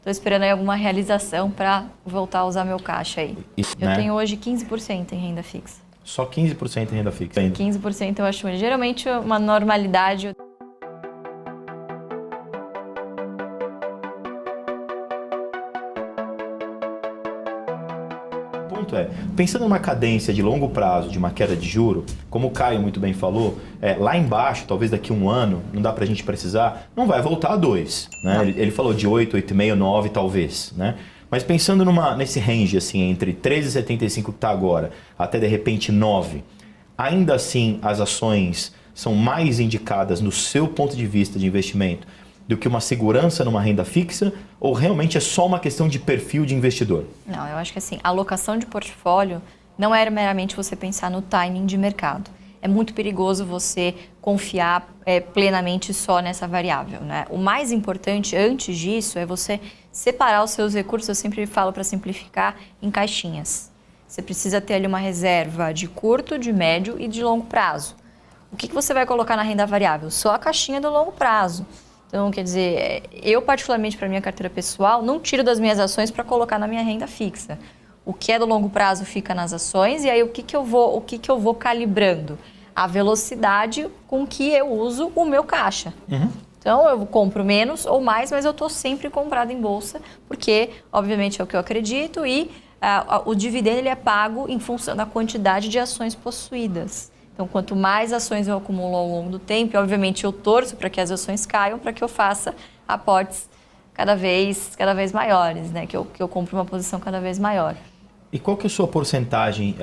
Estou esperando aí alguma realização para voltar a usar meu caixa aí. Eu tenho hoje 15% em renda fixa. Só 15% em renda fixa ainda? 15% eu acho geralmente uma normalidade. O ponto é, pensando numa cadência de longo prazo, de uma queda de juro, como o Caio muito bem falou, lá embaixo, talvez daqui a um ano, não dá pra gente precisar, não vai voltar a 2. Né? Ele falou de 8, 8,5, 9 talvez. Né? Mas pensando nesse range assim, entre 13,75 que está agora, até de repente 9, ainda assim as ações são mais indicadas no seu ponto de vista de investimento do que uma segurança numa renda fixa, ou realmente é só uma questão de perfil de investidor? Não, eu acho que assim, a alocação de portfólio não era meramente você pensar no timing de mercado. É muito perigoso você confiar plenamente só nessa variável, né? O mais importante antes disso é você separar os seus recursos, eu sempre falo para simplificar, em caixinhas. Você precisa ter ali uma reserva de curto, de médio e de longo prazo. O que você vai colocar na renda variável? Só a caixinha do longo prazo. Então, quer dizer, eu particularmente para minha carteira pessoal não tiro das minhas ações para colocar na minha renda fixa. O que é do longo prazo fica nas ações e aí o que eu vou calibrando? A velocidade com que eu uso o meu caixa. Então, eu compro menos ou mais, mas eu estou sempre comprado em bolsa, porque, obviamente, é o que eu acredito e o dividendo ele é pago em função da quantidade de ações possuídas. Então, quanto mais ações eu acumulo ao longo do tempo, e, obviamente, eu torço para que as ações caiam, para que eu faça aportes cada vez maiores, né? Que eu compre uma posição cada vez maior. E qual que é a sua porcentagem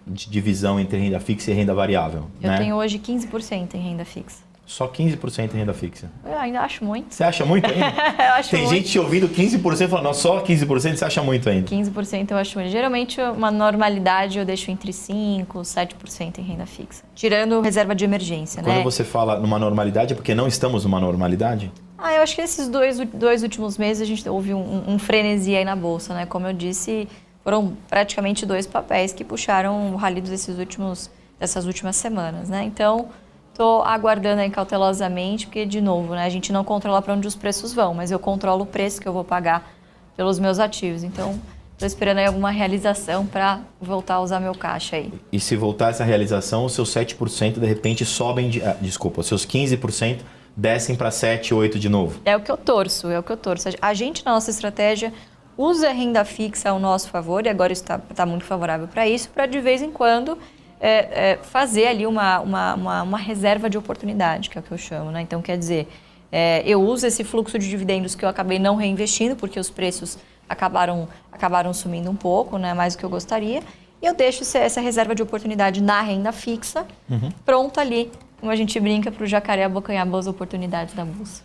de divisão entre renda fixa e renda variável? Eu tenho hoje 15% em renda fixa. Só 15% em renda fixa? Eu ainda acho muito. Você acha muito ainda? Eu acho Tem muito. gente ouvindo 15% falando, não, só 15% você acha muito ainda? 15% eu acho muito. Geralmente, uma normalidade eu deixo entre 5% e 7% em renda fixa. Tirando reserva de emergência, Quando né? você fala numa normalidade, é porque não estamos numa normalidade? Eu acho que esses dois últimos meses a gente houve um frenesi aí na Bolsa, né? Como eu disse, foram praticamente 2 papéis que puxaram o rally dessas últimas semanas, né? Então, estou aguardando aí cautelosamente, porque, de novo, né, a gente não controla para onde os preços vão, mas eu controlo o preço que eu vou pagar pelos meus ativos. Então, estou esperando aí alguma realização para voltar a usar meu caixa aí. E se voltar essa realização, os seus 7% de repente sobem, os seus 15% descem para 7, 8 de novo? É o que eu torço. A gente, na nossa estratégia, usa a renda fixa ao nosso favor, e agora está muito favorável para isso, para de vez em quando fazer ali uma reserva de oportunidade, que é o que eu chamo, né? Então, quer dizer, eu uso esse fluxo de dividendos que eu acabei não reinvestindo, porque os preços acabaram sumindo um pouco, né? Mais do que eu gostaria, e eu deixo essa reserva de oportunidade na renda fixa, pronta ali, como a gente brinca, para o jacaré abocanhar boas oportunidades da bolsa.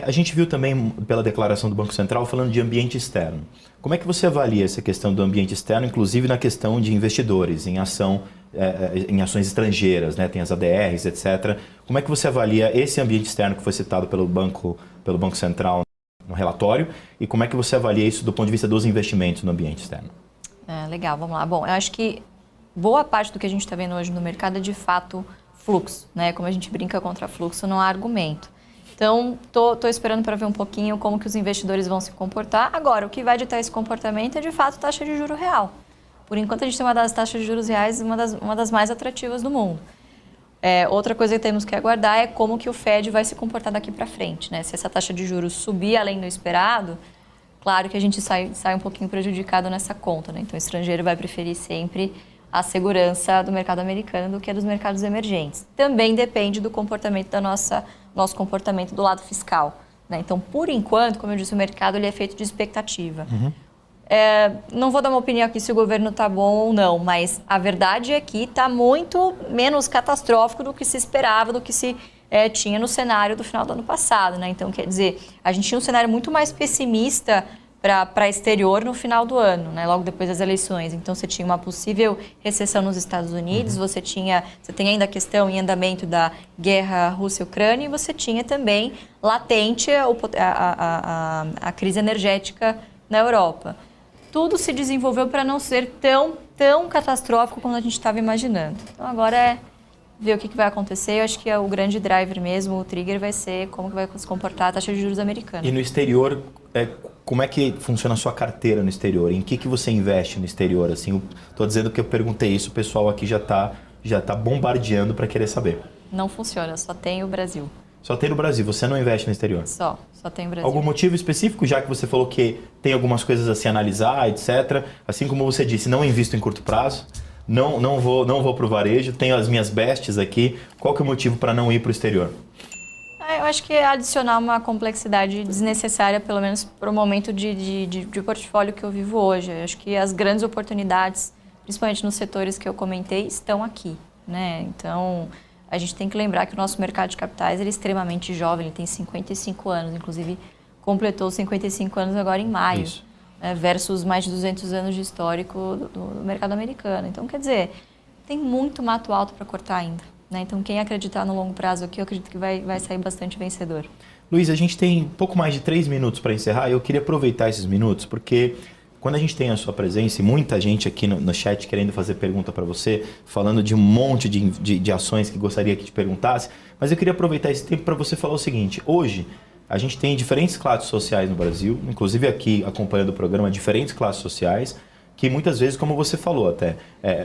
A gente viu também pela declaração do Banco Central falando de ambiente externo. Como é que você avalia essa questão do ambiente externo, inclusive na questão de investidores em ações estrangeiras, né? Tem as ADRs, etc. Como é que você avalia esse ambiente externo que foi citado pelo Banco Central no relatório e como é que você avalia isso do ponto de vista dos investimentos no ambiente externo? Legal, vamos lá. Bom, eu acho que boa parte do que a gente está vendo hoje no mercado é de fato fluxo, né? Como a gente brinca contra fluxo, não há argumento. Então, tô esperando para ver um pouquinho como que os investidores vão se comportar. Agora, o que vai ditar esse comportamento é, de fato, taxa de juro real. Por enquanto, a gente tem uma das taxas de juros reais, uma das mais atrativas do mundo. Outra coisa que temos que aguardar é como que o Fed vai se comportar daqui para frente, né? Se essa taxa de juros subir além do esperado, claro que a gente sai um pouquinho prejudicado nessa conta, né? Então, o estrangeiro vai preferir sempre a segurança do mercado americano do que a dos mercados emergentes. Também depende do comportamento nosso comportamento do lado fiscal, né? Então, por enquanto, como eu disse, o mercado ele é feito de expectativa. Não vou dar uma opinião aqui se o governo está bom ou não, mas a verdade é que está muito menos catastrófico do que se esperava, do que se tinha no cenário do final do ano passado, né? Então, quer dizer, a gente tinha um cenário muito mais pessimista para exterior no final do ano, né? Logo depois das eleições. Então, você tinha uma possível recessão nos Estados Unidos, você tem ainda a questão em andamento da guerra Rússia-Ucrânia e você tinha também latente a crise energética na Europa. Tudo se desenvolveu para não ser tão catastrófico como a gente estava imaginando. Então, agora ver o que vai acontecer. Eu acho que o grande driver mesmo, o trigger, vai ser como que vai se comportar a taxa de juros americana. E no exterior, como é que funciona a sua carteira no exterior? Em que você investe no exterior? Assim, estou dizendo que eu perguntei isso, o pessoal aqui já tá bombardeando para querer saber. Não funciona, só tem o Brasil. Só tem no Brasil, você não investe no exterior? Só tem o Brasil. Algum motivo específico, já que você falou que tem algumas coisas a se analisar, etc. Assim como você disse, não invisto em curto prazo, não vou para o varejo, tenho as minhas bestes aqui. Qual que é o motivo para não ir para o exterior? Eu acho que é adicionar uma complexidade desnecessária, pelo menos para o momento de portfólio que eu vivo hoje. Eu acho que as grandes oportunidades, principalmente nos setores que eu comentei, estão aqui, né? Então, a gente tem que lembrar que o nosso mercado de capitais ele é extremamente jovem, ele tem 55 anos, inclusive completou 55 anos agora em maio, versus mais de 200 anos de histórico do mercado americano. Então, quer dizer, tem muito mato alto para cortar ainda. Então, quem acreditar no longo prazo aqui, eu acredito que vai sair bastante vencedor. Luiz, a gente tem pouco mais de 3 minutos para encerrar. Eu queria aproveitar esses minutos, porque quando a gente tem a sua presença e muita gente aqui no chat querendo fazer pergunta para você, falando de um monte de ações que gostaria que te perguntasse, mas eu queria aproveitar esse tempo para você falar o seguinte. Hoje, a gente tem diferentes classes sociais no Brasil, inclusive aqui acompanhando o programa, diferentes classes sociais, que muitas vezes, como você falou até,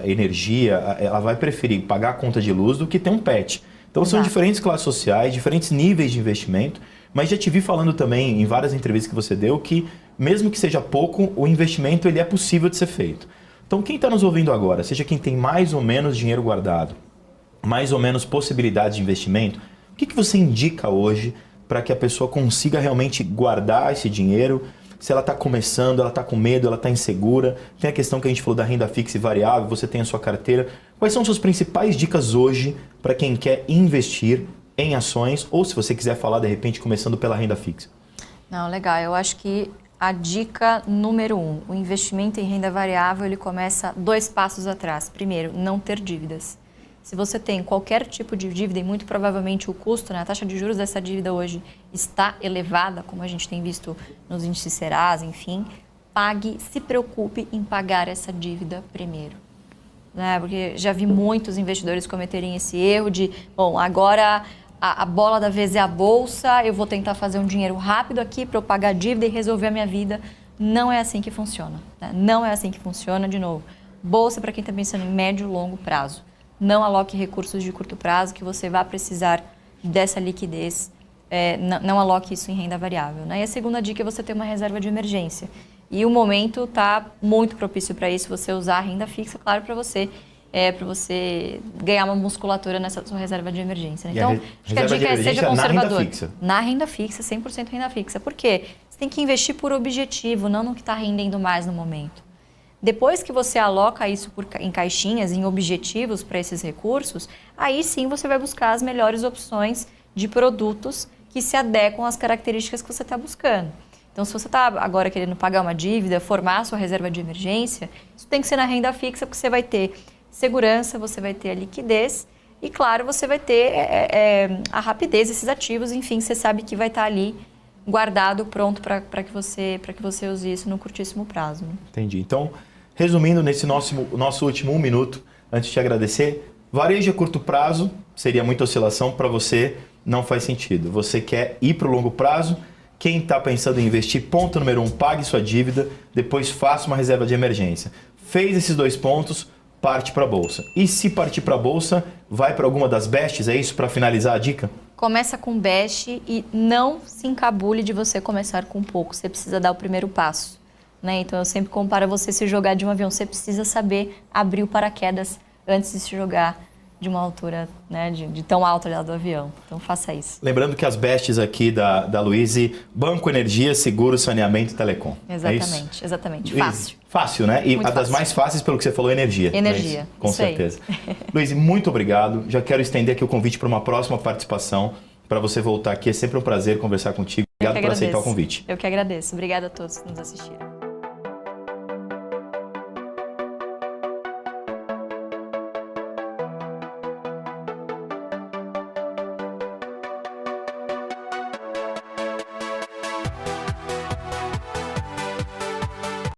energia, ela vai preferir pagar a conta de luz do que ter um pet. Então são diferentes classes sociais, diferentes níveis de investimento, mas já te vi falando também em várias entrevistas que você deu que mesmo que seja pouco, o investimento ele é possível de ser feito. Então quem está nos ouvindo agora, seja quem tem mais ou menos dinheiro guardado, mais ou menos possibilidades de investimento, o que você indica hoje para que a pessoa consiga realmente guardar esse dinheiro? Se ela está começando, ela está com medo, ela está insegura, tem a questão que a gente falou da renda fixa e variável, você tem a sua carteira. Quais são suas principais dicas hoje para quem quer investir em ações ou se você quiser falar de repente começando pela renda fixa? Não, legal. Eu acho que a dica número 1, o investimento em renda variável, ele começa 2 passos atrás. Primeiro, não ter dívidas. Se você tem qualquer tipo de dívida e muito provavelmente o custo, a taxa de juros dessa dívida hoje está elevada, como a gente tem visto nos índices Serasa, enfim, se preocupe em pagar essa dívida primeiro. Porque já vi muitos investidores cometerem esse erro de, bom, agora a bola da vez é a bolsa, eu vou tentar fazer um dinheiro rápido aqui para eu pagar a dívida e resolver a minha vida. Não é assim que funciona. Não é assim que funciona, de novo. Bolsa para quem está pensando em médio e longo prazo. Não aloque recursos de curto prazo, que você vai precisar dessa liquidez. Não aloque isso em renda variável. E a segunda dica é você ter uma reserva de emergência. E o momento está muito propício para isso, você usar a renda fixa, claro, para você ganhar uma musculatura nessa sua reserva de emergência. Então, acho que a dica é seja conservador. Na renda fixa? Na renda fixa, 100% renda fixa. Por quê? Você tem que investir por objetivo, não no que está rendendo mais no momento. Depois que você aloca isso em caixinhas, em objetivos para esses recursos, aí sim você vai buscar as melhores opções de produtos que se adequam às características que você está buscando. Então, se você está agora querendo pagar uma dívida, formar a sua reserva de emergência, isso tem que ser na renda fixa, porque você vai ter segurança, você vai ter a liquidez e, claro, você vai ter a rapidez desses ativos, enfim, você sabe que vai estar ali guardado, pronto para que você use isso no curtíssimo prazo. Entendi. Então, resumindo, nesse nosso último 1 minuto, antes de te agradecer, varejo a curto prazo seria muita oscilação, para você não faz sentido. Você quer ir para o longo prazo, quem está pensando em investir, ponto número 1, pague sua dívida, depois faça uma reserva de emergência. Fez esses 2 pontos, parte para a Bolsa. E se partir para a Bolsa, vai para alguma das bestes, é isso para finalizar a dica? Começa com best e não se encabule de você começar com pouco, você precisa dar o primeiro passo. Então eu sempre comparo você se jogar de um avião, você precisa saber abrir o paraquedas antes de se jogar de uma altura, de tão alta lá do avião. Então faça isso. Lembrando que as bestes aqui da Luiz, Banco, Energia, Seguro, Saneamento e Telecom. Exatamente, exatamente. Luiz, Fácil. Fácil, né? E muito a das mais fáceis, pelo que você falou, energia. Energia. Com isso certeza. Aí. Luiz, muito obrigado. Já quero estender aqui o convite para uma próxima participação, para você voltar aqui. É sempre um prazer conversar contigo. Obrigado por aceitar o convite. Eu que agradeço. Obrigada a todos que nos assistiram.